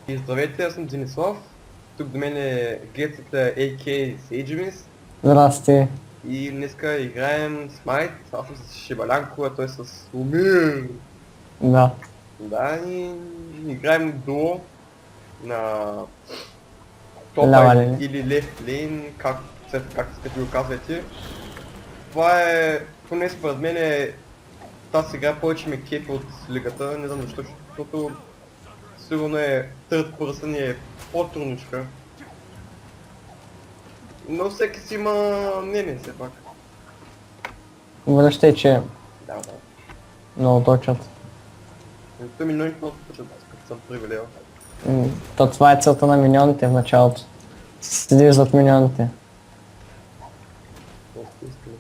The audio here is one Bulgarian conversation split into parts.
И здравейте, аз съм Денислав. Тук до мен е гледцата AK Сейджимис. Здрасти. И днеска играем Смайт. Аз съм с Шибалянко, а той е с Умир. Да. Да, и играем дуо на Лява топа линия. или лефт лейн, как искате го казвате. Това е, поне според мен тази игра повече ме кефи от лигата, не знам защо, защото сигурно е third person и е по-трудничка. Но всеки си има мнение все пак. Връщай, че Да, да. много точат. Той миньоните много почват, като съм привилеял. То това е целта на миньоните в началото. Седиш зад миньоните. Естествено.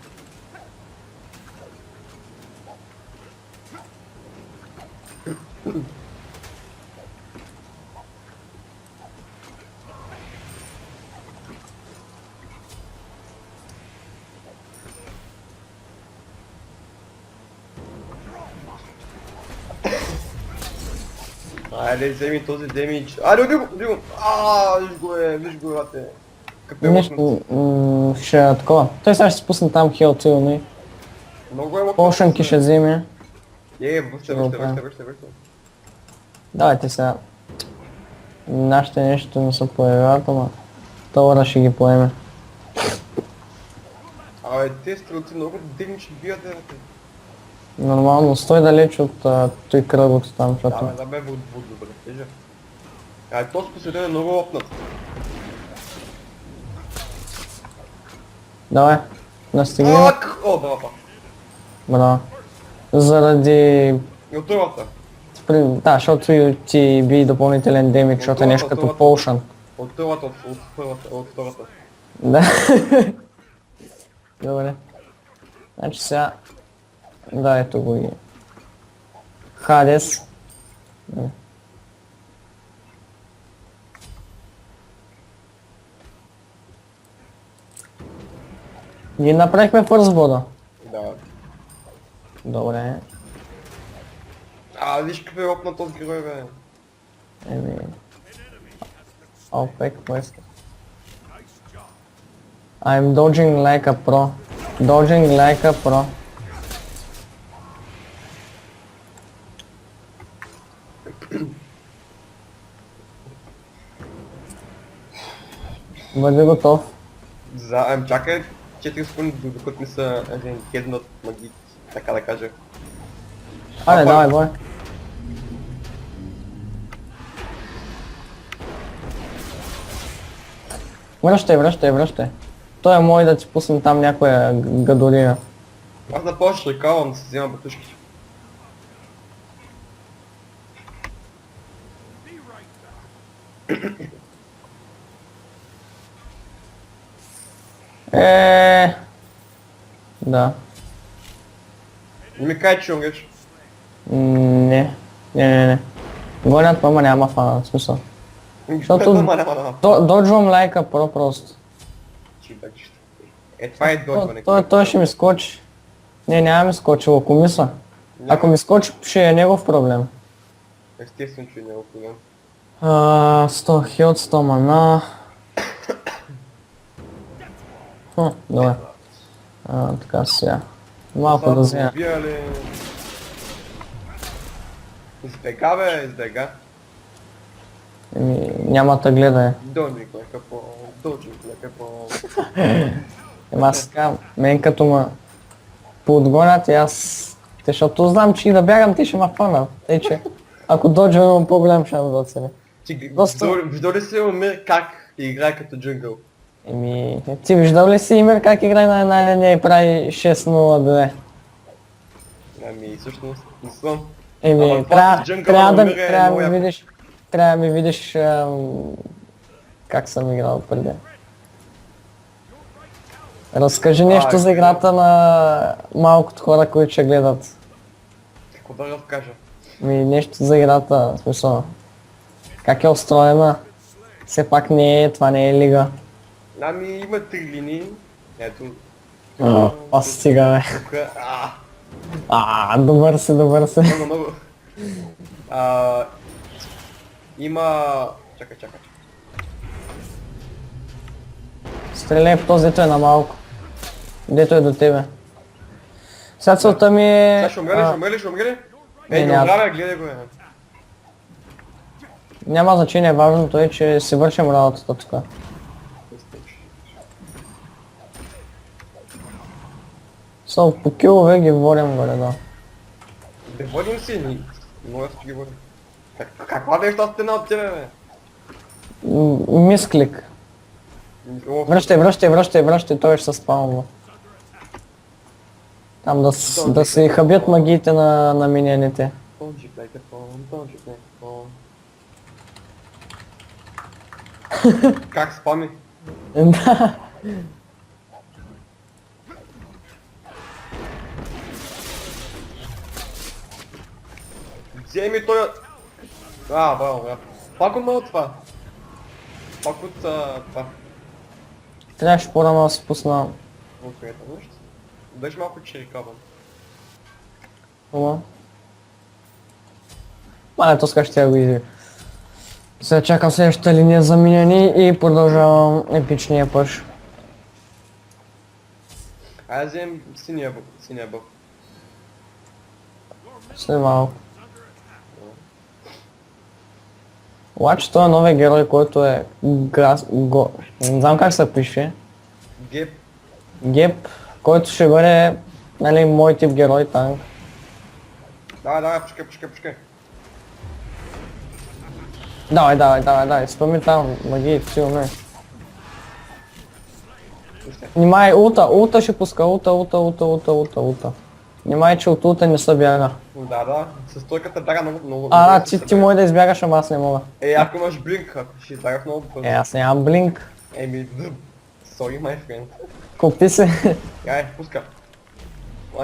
Айде, вземи този демидж. Айде, уби го! Виж го, бате. Какъв е Нищо, лъкнат. ще е такова. Той сега ще спусне там хил силно и Много е лъкнат. пошънки ще вземе. Връщай. Давайте сега. Нашите нещо не са появяват, ама Тора ще ги поеме. Абе, тези стрелци много демидж бият, бе. Нормално, стой далеч от той кръгото там, Да, защото... бе, да бе, буд добре, тежа. Ай, този посреден е много лъкнат. Давай, настигни. Ак! О, браво. Браво. Заради... И от другата. Да, защото ти би допълнителен демидж, защото е нещо като Отдолу. potion. От първата, от втората. Да. Добре. Значи сега... Да, ето го и... Хадес. Ние направихме фърстбода. Да. Добре. Виж какъв е опна този герой, бе. Еми... Опек, поиска. I'm dodging like a pro. Dodging like a pro. Бъди готов. Чакай 4 секунди, докато не са хеднат магии, така да кажа. Айде, давай, бой. Връщай. Той е мой да ти пуснем там някоя гадория. Аз на повече рекавам да си взема батушки. Да. Не ми кай, че умреш. Не. Гонят, мама няма фана, в смисъл. Защото Няма. доджвам лайка про просто. Това е доджване. Той ще ми скочи. Не, няма ми скочил, ако мисля. Ако ми скочи, ще е негов проблем. Естествено, че не е проблем. 100 хилт, 100 мана. Добре. Така сега. Малко да взема. Избега, бе, избега. Няма да гледай. Дължик, лека по... Аз сега, мен като ме подгонят и аз... Защото знам, че и да бягам, ти ще ме фанат. Тъй че, ако доджа имам по-голям шанс да оцеля. Виждал ли си Умир как играе като джунгъл? Ти виждал ли си Имир как играе на една линия и прави 6-0-2? Всъщност не съм. Трябва да ми видиш как съм играл преди. Разкажи нещо за играта на малкото хора, които ще гледат. Какво да разкажа? Нещо за играта, в смисъл. Как е устроена? Все пак това не е лига. Има 3 линии. Ето. Стига, бе. Тук, Добър си. много. Има... Чакай. Стреляй по този, дето е на малко. Дето е до тебе. Сега целта ми е... Сега ще умре ли? Не, Не няма. умря, гледай го. Няма значение, важното е, че си вършим работата тук. Само по килове ги водим горе-долу. Да водим си, много ще ги водим. Каква нещо стена от тебе, бе? Мисклик. О, Връщай, той ще се спалва. Там да се хабят магиите на миньоните. Don't you like a phone? Как спами? Да. Вземи той... браво. Пак от малко това. Пак от това. Трябваше по-рано да се пусна. Окей, нещо. Даш малко черикаван. Хубаво. Мале, то сега ще я го изи. Сега чакам следващата линия за миньони и продължавам епичния пъш. Айде вземем синия бъв. След малко. Обаче той е новия герой, който е не знам как се пише. Геп. Геп, който ще бъде, нали, мой тип герой танк. Давай, пушкай. Давай, спами там, магии, силно. Внимай, улта ще пуска, улта. Внимай, че от улта не се бяга. Да, с тройката бяга много. Ти може да избягаш, ама аз не мога. Ако имаш блинк, ако ще избягаш много бързо. Аз нямам блинк. Sorry, my friend. Купи се. Пуска.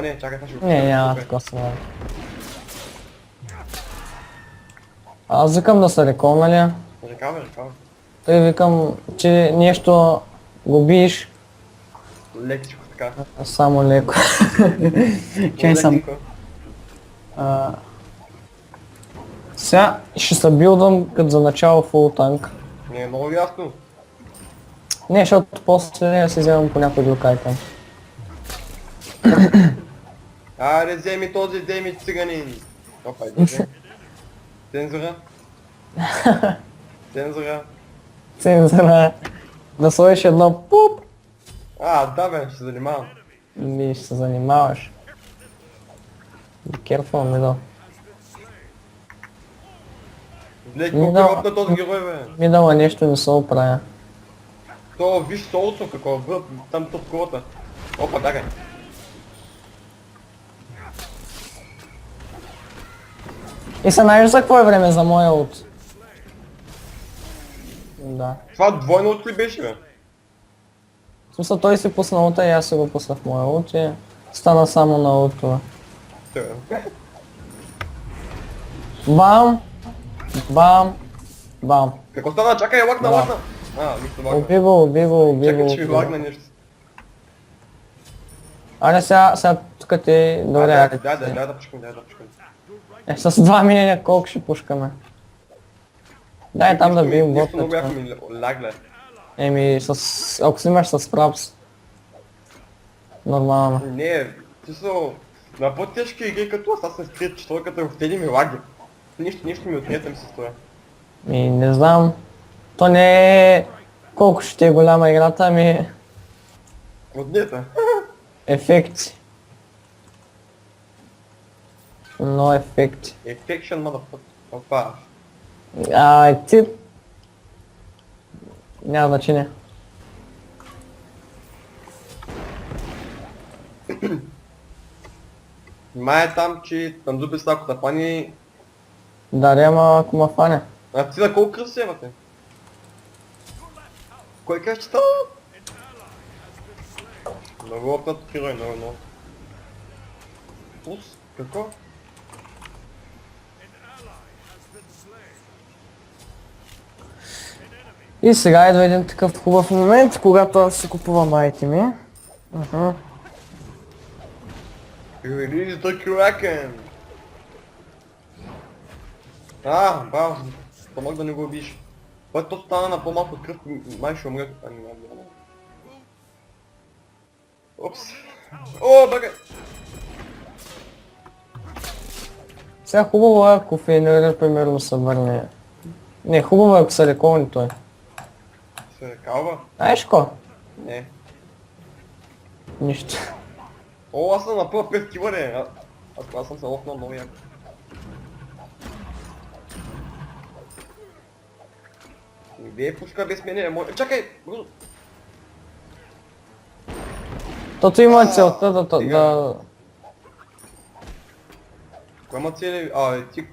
Не, чакай, това ще го Не, няма такова смисъл. Аз викам да се реколна. Рекавай. Той викам, че нещо го биеш. Лекичко така. Само леко. Чай съм. Лекичко. Сега ще се билдам като за начало фул танк. Не е много ясно. Не, защото после си вземам по някой друг айтем. Айде, вземи този Деми циганин. Опа, иде. Цензура. Цензура. Да сложиш едно пуп. Да бе, ще се занимавам. И ще се занимаваш. Be careful, middle. Гледай колко е опит на този герой, бе. Мидъла нещо не се оправя. То, виж солото какво е, там топ колата. Опа, дагай. И се знаеш за какво е време за моя ult? Да. Това двойно от ли беше, бе? В смисъл той си пусна улта и аз си го пуснах в моя ult и стана само на ултова. Бам! Какво стана? Чакай, лакна. Нищо лакна. Уби го. Чакай, че ми лагна нещо. Аре сега тук ти... Добре, Дай да пушкам. С 2 минути колко ще пушкаме? Дай там да бием Нищо много бота. яко ми лагле. Ако снимаш с фрапс. Нормално. Не, ти са на по-тежки игри като Assassin's Creed 4 в тези ми лаги. Нищо ми отнетам с това. Не знам. То не е... Колко ще е голяма играта, Отнета. ефекти. Но ефекти. Affection, motherfucker. Опа. Ти... Няма значение. Май там, че там дуби с ако да пани... Даре, ама ако ма фане. Ти на колко кръв се имате? Кой каже, че става? Много опнат герой, много. Пус? Какво? И сега идва един такъв хубав момент, когато аз си купувам айтеми. Release the Kraken! Браво! Помог да не го убиш. Който стана на по-малко кръв, май ще умре. Ами, не. Опс. О, бага! Сега хубаво е, ако Фейнер, примерно, се върне. Не, хубаво е, ако се лековани той. Се калва? Знаеш ко? Не. Нищо. О, аз съм на първа 5 кила, не. Аз съм се лопнал много яко. Вие пуска без мене, чакай! Тото има целта да... стига. Кой има цели? Ти...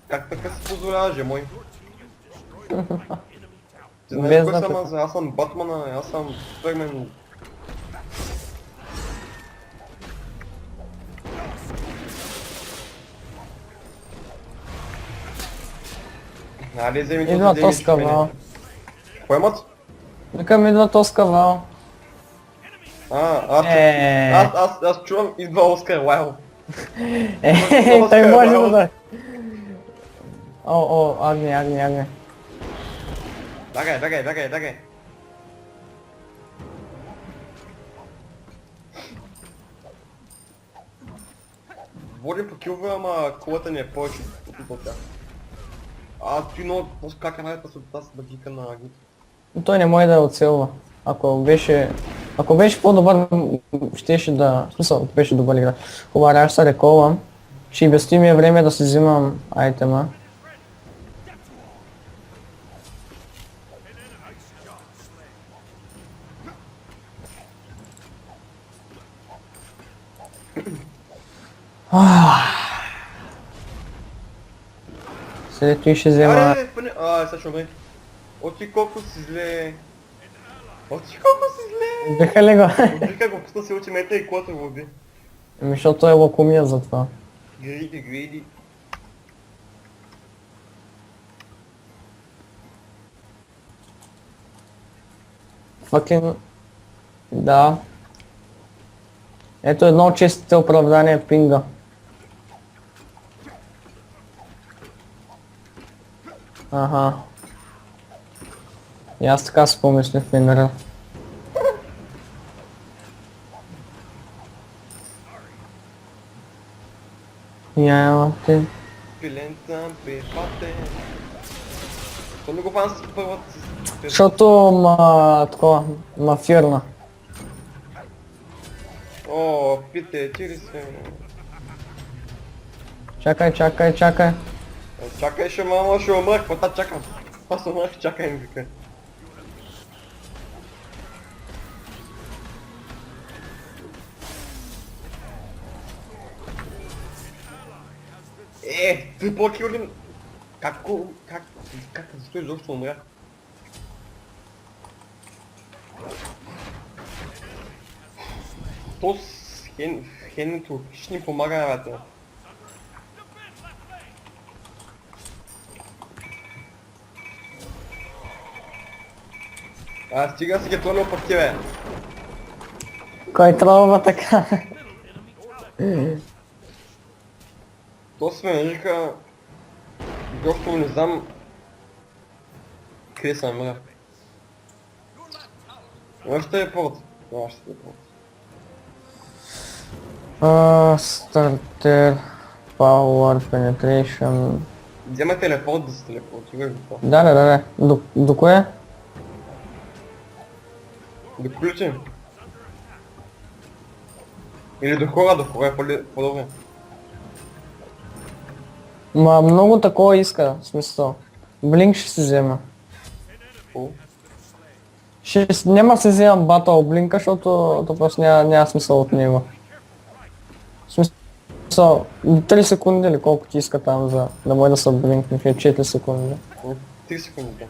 Как така си позволяваш, мой? Ти знаеш Без кой да съм така. аз съм Батмана, аз съм Супермен. Нали, вземи този Идва демидж тоска, в мене. Вал. Кой имат? Викам, идва тоска, Вал. Аз чувам, идва Оскар Уайл. Той може да... О, Агни. Бягай. Водим по килове, ама колата ни е повече от тях. Ти много как най-та с тази магика на агните. Той не може да оцелва. Ако беше по-добър, щеше да... В смисъл, беше добър игра. Хубаво, аз се реколвам. Ще обясни ми е време да си взимам айтема. След това ще взема... Сега ще умре. Ти колко си зле. Биха ли го? Вика го пусна си ултимейта и колата го уби. Защото той е лакомия за това. Гриди. Факен... Да. Ето едно от честите оправдания пинга. Аха. И аз така си помислих в Фенера. Няма те. Пилен съм, припатен. То не го фан с първата си. Защото ма фирна. О, пите, чири се. Чакай. Чакай, ще умрах, какво чакам? Аз умрах, чакай ми вика. Трипл кил ли? Защо изобщо умрях? То с хенето ще ни помага, ребята. Стига си ги тронил пък ти, бе. Кой тролва така? То се нарича... Изобщо не знам... Къде съм, мръв. Още е порт. Стартер, Power, Penetration... Взема телепорт да се телепортираш до това. Да. До кое? Да включим. Или до хора е по-добре. Ма много такова иска, в смисъл. Блинк ще си взема. Няма да се вземам батъл блинка, защото то просто няма смисъл от него. В смисъл, 3 секунди или колко ти иска там за да може да се блинкне, 4 секунди. 3 секунди.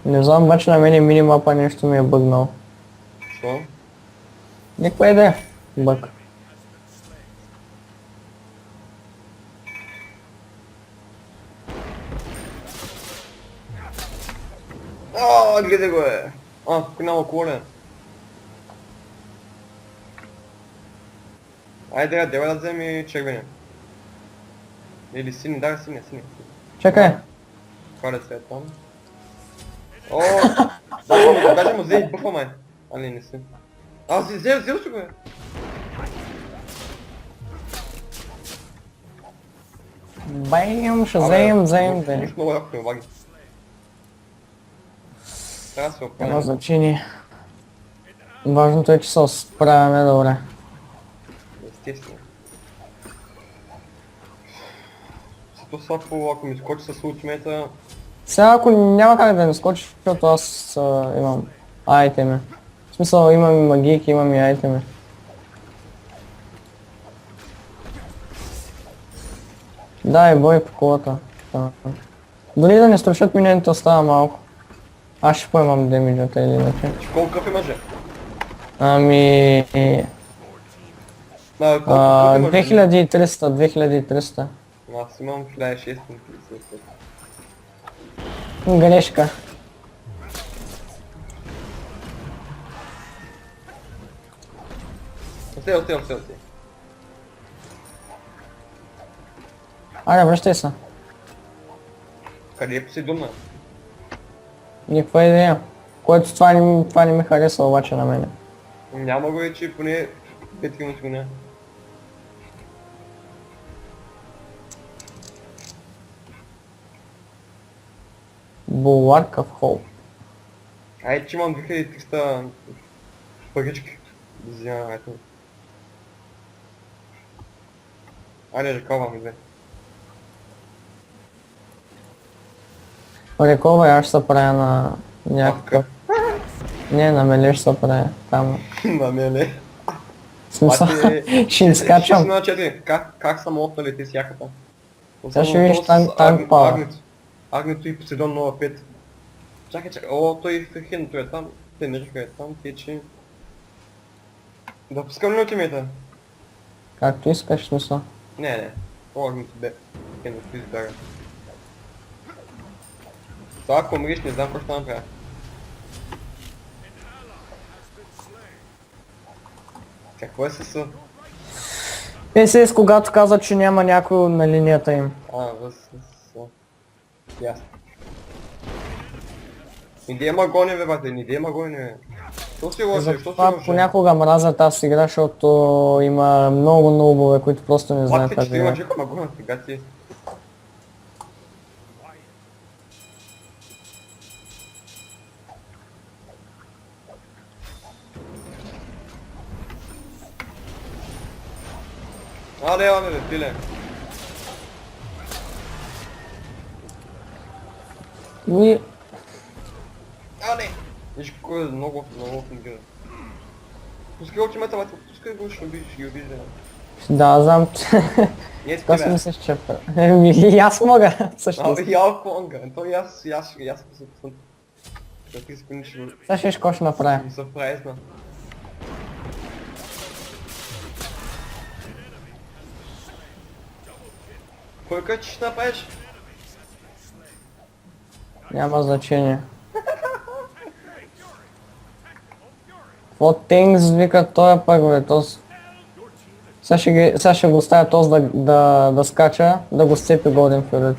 Не знам, обаче на мене минимапа нещо ми е бъгнал. Що? Никаква идея. Бък. Гледай го е! Тук няма колен. Айде, дева да вземи червения. Или сини, да, сини. Чакай. Коля се е там. О, даже му взе и бъфа май. А не си. А, взел си го бе. Бам, шазем, бе. Нищо много яко ме обаги. Трябва да се Няма опълня. значение. Важното е, че се справяме добре. Естествено. Зато слабо, ако ми скочи с ултимейта, Сега ако няма как да ми скочи, защото аз имам айтеми. В смисъл имам и магийки, имам и айтеми. Дай бой по колата. Дори да не струшат миньоните остава малко. Аз ще поемам демиджата или иначе. колко кръв имаш? Ами... Колко кръв имаш? 2300. Аз имам 1650. Грешка. Отсей. Аре, връщай се. Къде е Посейдона? Никаква идея. Което това не ми харесва обаче на мене. Няма го е, че поне 5 минути го няма. Булварка в хол. Ай, че имам 2300 парички. Да взимам, ето. Айде, реколвам ги две. Рекова аз ще се правя на някакъв... Не, на меле ще се правя. Там. На мене. В смисъл, ще изкачам. 6 на 4. Как са могат да лети с яката? Сега ще видиш танк пауър. Агнето и Посейдон 05. Чакай, о, той Фехен, той е там. Те нерифка е там, тече. Да пускам ли ултимейта? Както искаш, в смисъл. Не. О, агнето бе. Фехен да ти избяга. Това ако умриш, не знам какво ще направя. Какво е с... СС, когато каза, че няма някой на линията им. Ясно. Иде ма гони бе, бате, иде ма гони бе. Що си лошо, що си Затова лошо? понякога мразя тази игра, защото има много нубове, които просто не знаят Бате, как че да ти има играят. жека ма гони, сега ти. Аде, бе, пиле. И Аде! Виж какво е много фингира. Пускай ултимата, бате, пускай го, ще ги убиш, бе. да, знам. Не Така ти си бе. мислиш, че... Еми, и аз мога, също. Ял конга, то и аз се пусна. Да ти секунди ще го... Сега ще виж какво ще направя. Ми се праесна. Кой къде ще направиш? Няма значение. What things вика той пък бе, този. Сега ще го оставя този да скача, да го сцепи Golden Fury.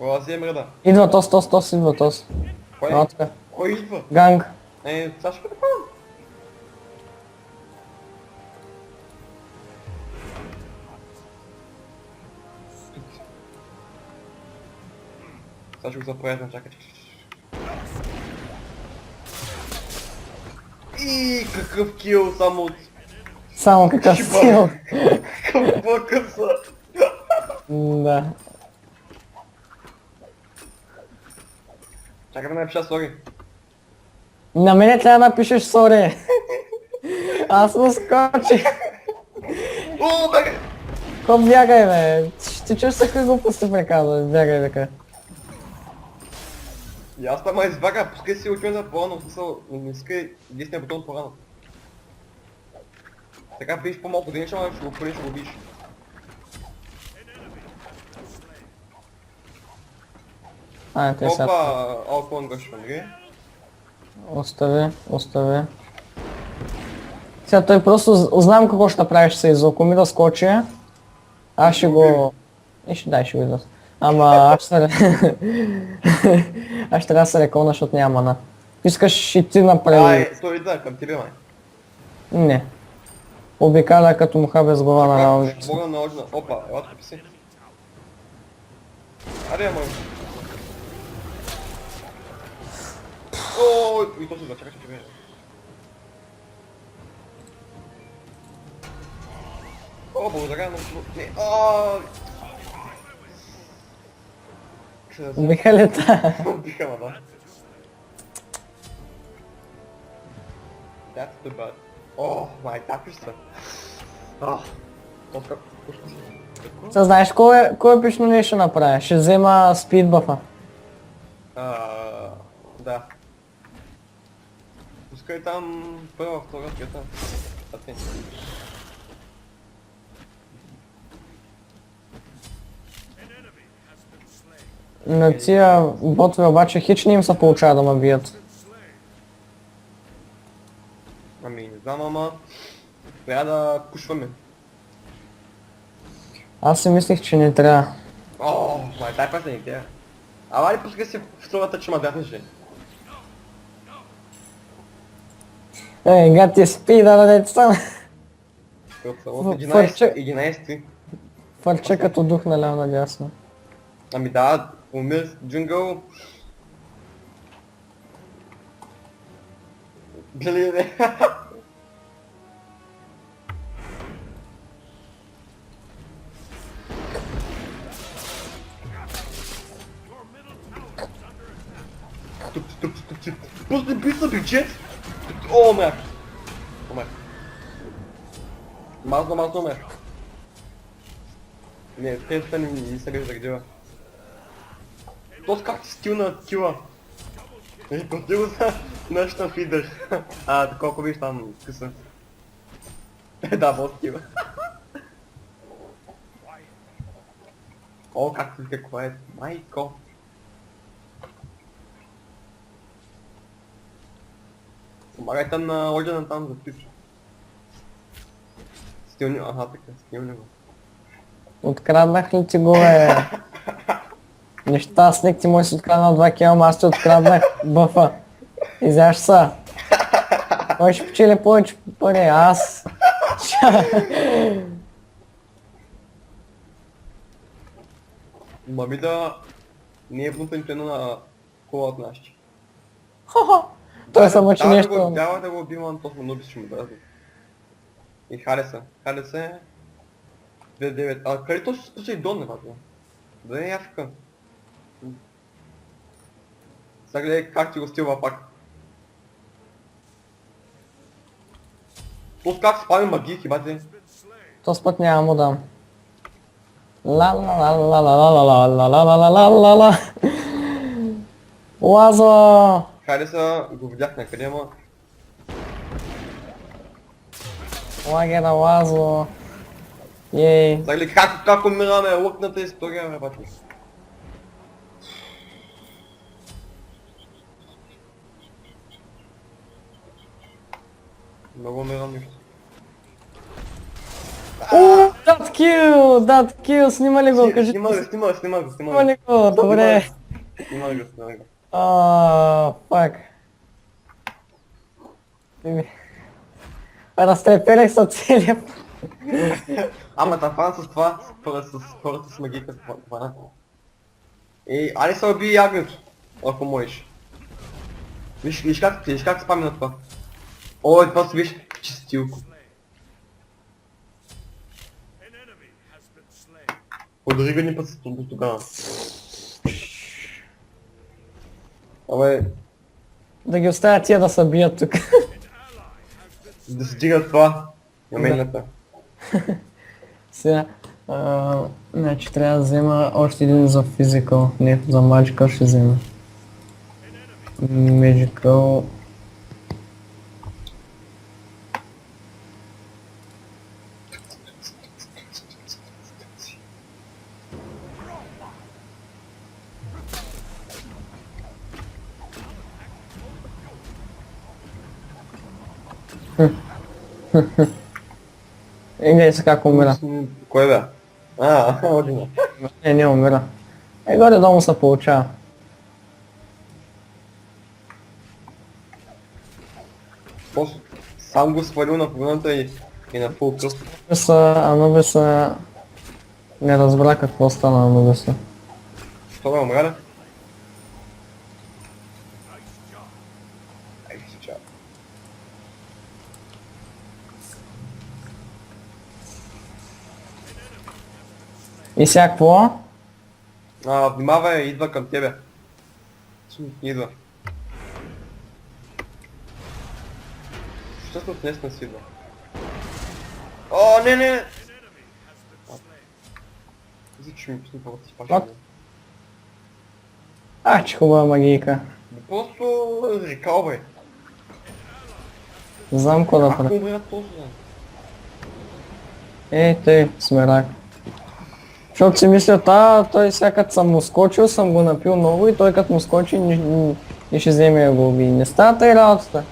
О, аз взем реда. Идва тоз, идва тоз. Кой? Ела тука. Кой идва? Ганг. Сега ще го направим. Сега ще го запрезна, чакай. И какъв кил само от... Само какъв Шипа. сил. Какъв бъкъв са. Да. Чакай да напиша сори. На мене трябва да напишеш сори. Аз му скочих. О, бе! Ко бягай бе. Ще чуш всяка глупости приказва. Бягай така. И аз там избага, пускай си ултимата по-рано, в смисъл, не искай десния бутон по-рано. Така биш по-малко да неща, ще го пълниш, ще го биш. А, те сега. Опа, Алкон гъщ, Андре. Остави, остави. Сега той просто знам какво ще направиш се из ако ми да скочи. Аз ще го... И ще дай, ще го излез. Ама аз ще... аз ще трябва да се реколна, защото няма мана. Искаш и ти напред. Ай, той идва към тебе, май. Не. Обикаля като муха без глава на раунди. Мога да наложи на... Опа, ела тук си. Аре, май. О, и то се зачака, че бе. О, благодаря, но... Не, ааа... Убиха ли та? Убиха, ма, да. That's too bad. О, май, так ли са? Как пушка си? Сега знаеш кой епично нещо ще направя? Ще взема спид бафа. Да. Пускай там първа, втора, трета. На тия ботове обаче хич не им се получава да ме бият. Ами, не знам, ама... Трябва да пушваме. Аз си мислих, че не трябва. О, май, дай пак не идея. Ама ли пускай си в втората, че ма бяхнеш ли? Ей, гати спида на деца. От 11. Фърче като дух наляво надясно. Ами да, умир джунгъл. Дали не? Пусти биса бюджет! О, умрях! Умрях. Мазно умрях. Не, тези не се беше загдива. Тос как ти стил на кила? И платил за нещо фидър. Колко виж там къса. Да, бос кила. О, какво е? Майко. Помагай там на ордена там за ключ. Стилни, така, стилни го. Откраднах ли ти го, бе? Нещастник, ти може си откраднал 2 килома, аз ти откраднах бъфа. Изяш са. Кой ще печели повече пари? Аз. Мамида не е внутренито на кола от нашите. Той се мъчи нещо. Трябва да го убивам, точно много ще му дразни. И Хареса. Хареса е... 2-9. Къде точно се спуша и Дон, неважно? Да не е яфика. Сега гледай как ти го стилва пак. Просто как спавим магии, хибате. Този път няма му дам. Ла ла ла ла ла ла ла ла ла ла ла ла ла ла. Лазо! Хареса го видях някъде, ама... Лагера Лазо. Ей. Сега гледай как умираме, лъкната история, бе, бати. Много умирам нищо. That kill, снимали го, кажи. Снимай го. Снимали го, добре. Снимай го. Фак. Разтрепелих са целия. Ама тафан с това, с хората с магика това. Али се уби ягнето, ако можеш. Виж как спами на това. Ой, това си виж чистилко. Подари го ни път с тогава. Абе, Да ги оставя тия да се бият тук. да се дигат това. Ямената. Сега, значи трябва да взема още един за физикал, не за magical ще взема. Magical. И гледай се как умира. Кое бе? Одина. Не умира. Горе-долу се получава. Просто сам го свалил на фронта и на фул кръст. Анубиса не разбра какво стана Анубиса. Що бе, умря ли? Ай, си чава. И сега какво? Внимавай, идва към тебе. Идва. Всъщност днес не си идва. О, не! Мисля, че ми писна това да си паша. Че хубава магийка. Просто рекал, бе. Знам какво да Как правя. умрят просто? Тъй, смерак. Защото си мисля, той сега като съм му скочил, съм го напил много и той като му скочи и ще вземе да го уби. Не става тъй работата.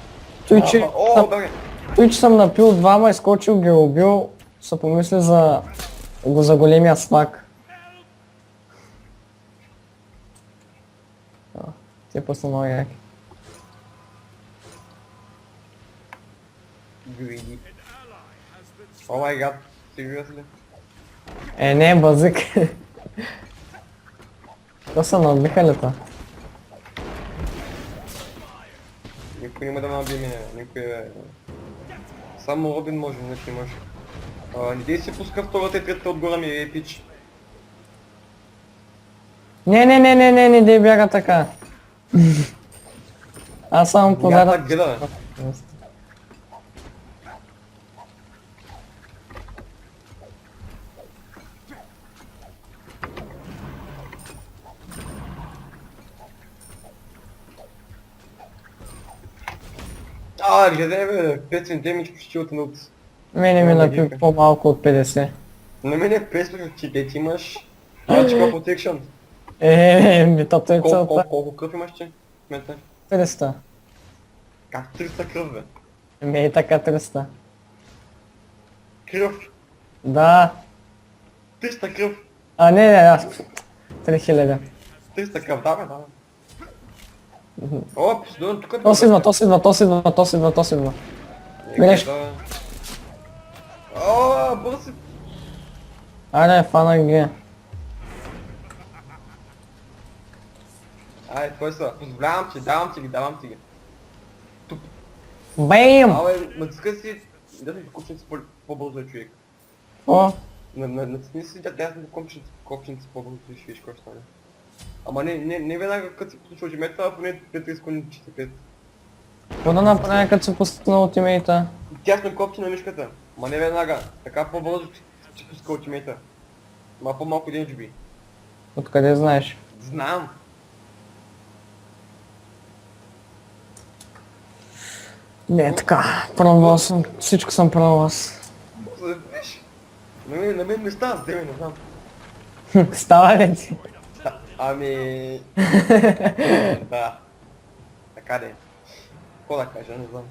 Той, че съм напил двама и скочил ги убил, се помисли за големия смак. Те пъсна много яки. Greedy. О май гад, seriously? Не, базик. То са надбиха ли та? Никой няма да ме наби мене, никой бе. Само Робин може, иначе не може. Не дей си пуска втората и третата отгоре ми е пич. Не дей бяга така. Аз само Няма подаря. так гледа, бе. Гледай бе, 5 демидж почти от нут. Мене ми напи по-малко от 50. На мен е 500, ти имаш Magical Protection. Тото е целта. Колко кръв имаш ти? Мета? 300. Как 300 кръв бе? Е така 300. Кръв? Да. 300 кръв? Аз. 3000. 300 кръв, да бе. О, последно тук е... То си идва. Греш. О, бързи! Аре, фанах ги. Твой са, позволявам ти, давам ти ги. Бейм! Натиска си... Да си копченци по-бързо е човек. Натисни си дясното копченци по-бързо и ще видиш какво ще стане. Ама не веднага като си послушал жимета, а поне 5 секунди 45. Какво да направя като се пусна ултимейта? Тясно копче на мишката. Ма не веднага. Така по-бързо ще пуска ултимейта. Ма по-малко ден би. Откъде знаеш? Знам. Не така, пробвал съм, всичко съм пробвал аз. Виж, на мен не става с тебе, не знам. Става ли ти? Ами... Да. Така де. Какво да кажа, не знам.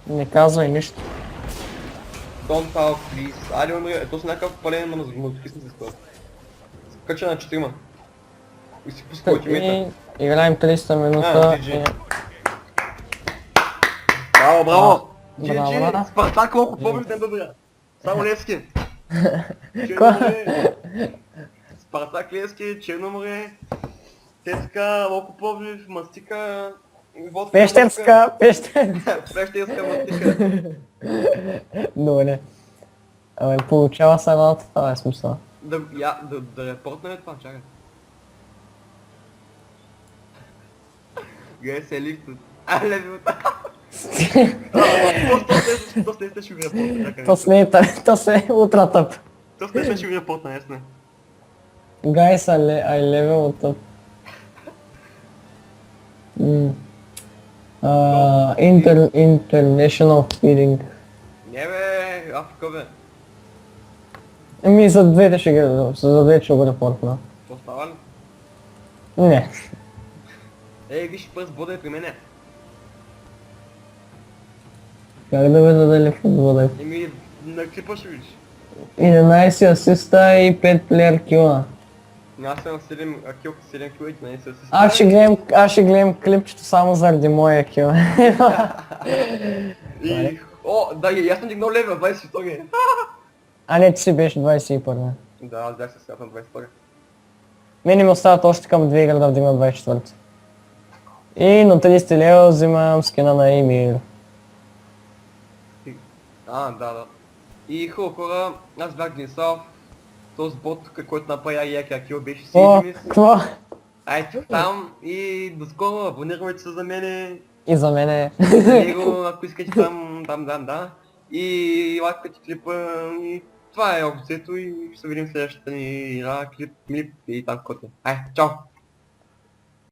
Не казвай нищо. Don't talk, please. Айде, умре, то си някакъв пален мазохистни се стоят. Кача на 4 и си пуска ултимейта. И играем 300 минута. GG. Браво! Браво. GG! Спартак колко побед не добра. Само Левски. Спартак Левски, Черноморе, Тецка, Локо Пловдив, Мастика, Водка. Пещерска. Пещерска Мастика. Добре. Абе, получава се работа, това е смисъл. Да репортнем това, чакай. Гледай се лифтът. Левиота. То с не ще ви репортна, чакай. То се утратъп. То с не ще ви репортна, ясно. Guys, I level up. International feeding. Не бе, Африка бе. За двете ще го репортна. Това става ли? Не. Виж пръст бода е при мене. Как да бъде дали футбола? Еми, на клипа ще видиш. 11 асиста и 5 плеер кила. Аз имам 7 кил, 7 кил и 11 асиста. Аз ще гледам клипчето само заради моя кил. И... О, да, и аз съм дигнал левел, 22. А не, ти си беше 21. Да, аз бях се на 22. Мене ми остават още към 2 игри да вдигна 24. И на 30 лева взимам скина на Емир. Да. И хубаво хора, аз бях Динсав. Този бот, който направи якия кил беше О, Сейдимис. какво? Айде там и до скоро, абонирайте се за мене. И за мене. Него, ако искате там, да. И лайкайте клипа и това е обзето и ще се видим в следващата ни игра, клип и там каквото. Ай, чао!